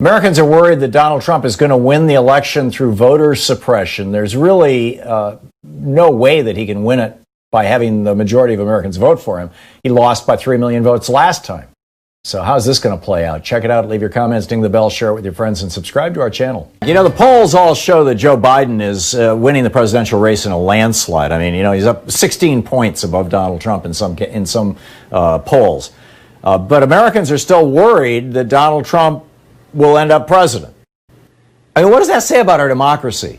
Americans are worried that Donald Trump is going to win the election through voter suppression. There's really no way that he can win it by having the majority of Americans vote for him. He lost by 3 million votes last time. So how's this going to play out? Check it out. Leave your comments, ding the bell, share it with your friends, and subscribe to our channel. You know, the polls all show that Joe Biden is winning the presidential race in a landslide. I mean, you know, he's up 16 points above Donald Trump in some polls. But Americans are still worried that Donald Trump will end up president. I mean, what does that say about our democracy?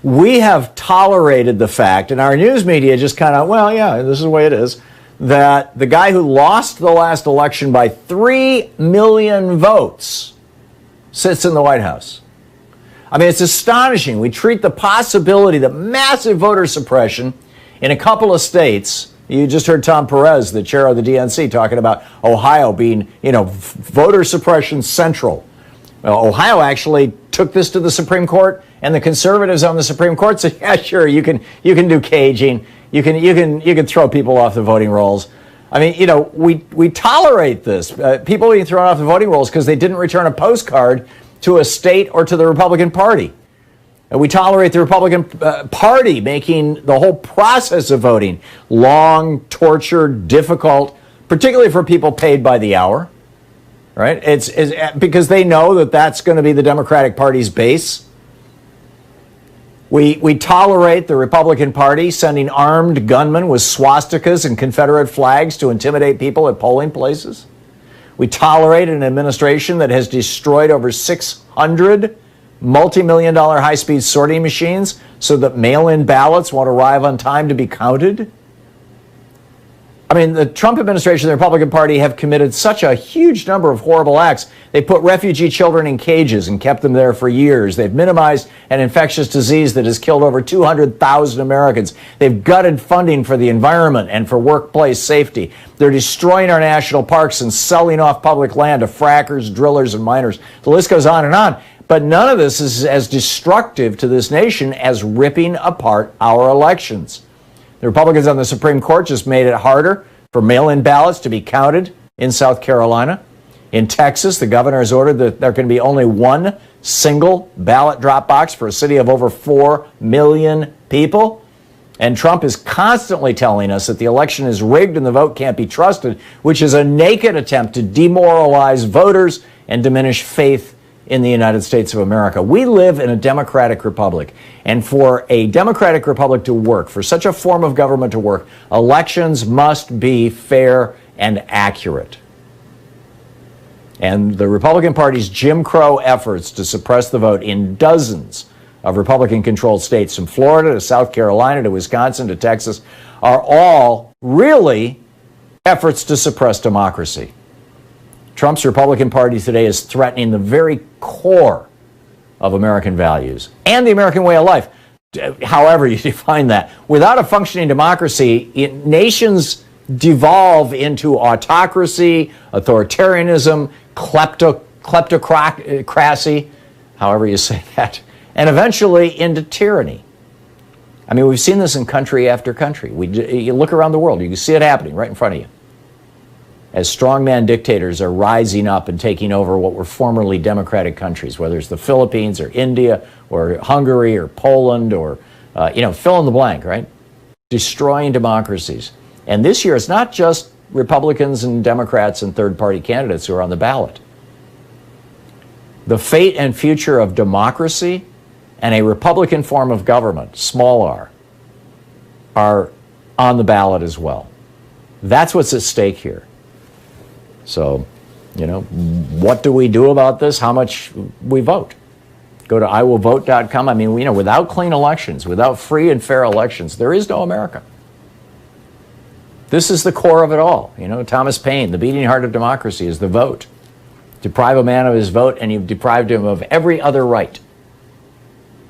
We have tolerated the fact, and our news media just kind of, well, yeah, this is the way it is, that the guy who lost the last election by 3 million votes sits in the White House. I mean, it's astonishing. We treat the possibility that massive voter suppression in a couple of states. You just heard Tom Perez, the chair of the DNC, talking about Ohio being, you know, voter suppression central. Ohio actually took this to the Supreme Court, and the conservatives on the Supreme Court said, "Yeah, sure, you can do caging, you can throw people off the voting rolls." I mean, you know, we tolerate this. People being thrown off the voting rolls because they didn't return a postcard to a state or to the Republican Party. And we tolerate the Republican Party making the whole process of voting long, tortured, difficult, particularly for people paid by the hour. Right? It's because they know that that's going to be the Democratic Party's base. We tolerate the Republican Party sending armed gunmen with swastikas and Confederate flags to intimidate people at polling places. We tolerate an administration that has destroyed over 600 multi-million-dollar high-speed sorting machines so that mail-in ballots won't arrive on time to be counted. I mean, the Trump administration and the Republican Party have committed such a huge number of horrible acts. They put refugee children in cages and kept them there for years. They've minimized an infectious disease that has killed over 200,000 Americans. They've gutted funding for the environment and for workplace safety. They're destroying our national parks and selling off public land to frackers, drillers, and miners. The list goes on and on. But none of this is as destructive to this nation as ripping apart our elections. The Republicans on the Supreme Court just made it harder for mail-in ballots to be counted in South Carolina. In Texas, the governor has ordered that there can be only one single ballot drop box for a city of over 4 million people. And Trump is constantly telling us that the election is rigged and the vote can't be trusted, which is a naked attempt to demoralize voters and diminish faith in the United States of America. We live in a democratic republic, and for a democratic republic to work, for such a form of government to work, elections must be fair and accurate. And the Republican Party's Jim Crow efforts to suppress the vote in dozens of Republican-controlled states, from Florida to South Carolina to Wisconsin to Texas, are all really efforts to suppress democracy. Trump's Republican Party today is threatening the very core of American values and the American way of life, however you define that. Without a functioning democracy, nations devolve into autocracy, authoritarianism, kleptocracy, however you say that, and eventually into tyranny. I mean, we've seen this in country after country. You look around the world, you can see it happening right in front of you, as strongman dictators are rising up and taking over what were formerly democratic countries, whether it's the Philippines or India or Hungary or Poland or, fill in the blank, right? Destroying democracies. And this year, it's not just Republicans and Democrats and third-party candidates who are on the ballot. The fate and future of democracy and a Republican form of government, small r, are on the ballot as well. That's what's at stake here. So, you know, what do we do about this? How much we vote? Go to iwillvote.com. I mean, you know, without clean elections, without free and fair elections, there is no America. This is the core of it all. You know, Thomas Paine, the beating heart of democracy is the vote. Deprive a man of his vote and you've deprived him of every other right,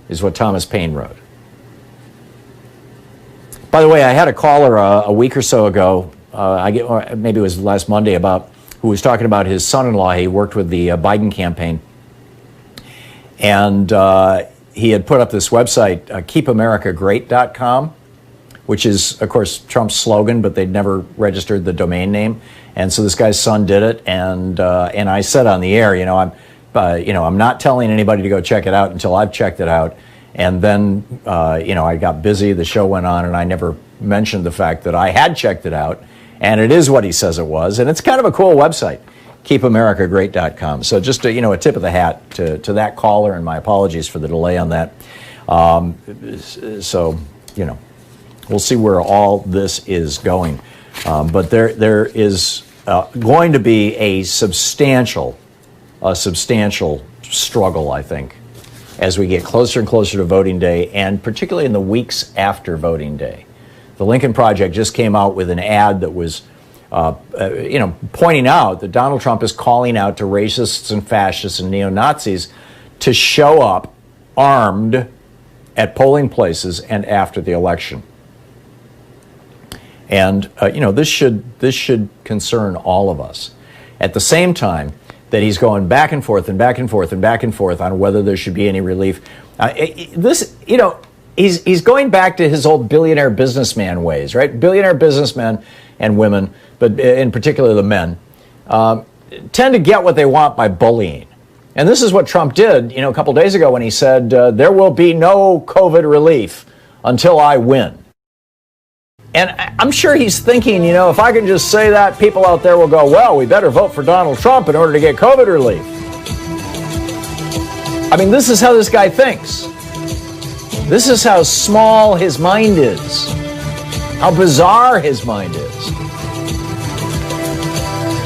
is what Thomas Paine wrote. By the way, I had a caller a week or so ago, maybe it was last Monday, who was talking about his son-in-law. He worked with the Biden campaign. And he had put up this website, keepamericagreat.com, which is, of course, Trump's slogan, but they'd never registered the domain name. And so this guy's son did it. And I said on the air, you know, I'm not telling anybody to go check it out until I've checked it out. And then, I got busy, the show went on, and I never mentioned the fact that I had checked it out, and it is what he says it was, and it's kind of a cool website, keepamericagreat.com. So just, a tip of the hat to that caller, and my apologies for the delay on that. We'll see where all this is going. But there is going to be a substantial struggle, I think, as we get closer and closer to voting day, and particularly in the weeks after voting day. The Lincoln Project just came out with an ad that was, pointing out that Donald Trump is calling out to racists and fascists and neo-Nazis to show up armed at polling places and after the election. And, this should concern all of us. At the same time that he's going back and forth and back and forth and back and forth on whether there should be any relief. He's going back to his old billionaire businessman ways, right? Billionaire businessmen and women, but in particular the men, tend to get what they want by bullying. And this is what Trump did, a couple days ago when he said, there will be no COVID relief until I win. And I'm sure he's thinking, if I can just say that, people out there will go, well, we better vote for Donald Trump in order to get COVID relief. I mean, this is how this guy thinks. This is how small his mind is, how bizarre his mind is.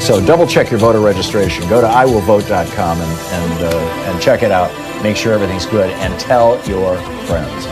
So double check your voter registration. Go to iwillvote.com and check it out. Make sure everything's good and tell your friends.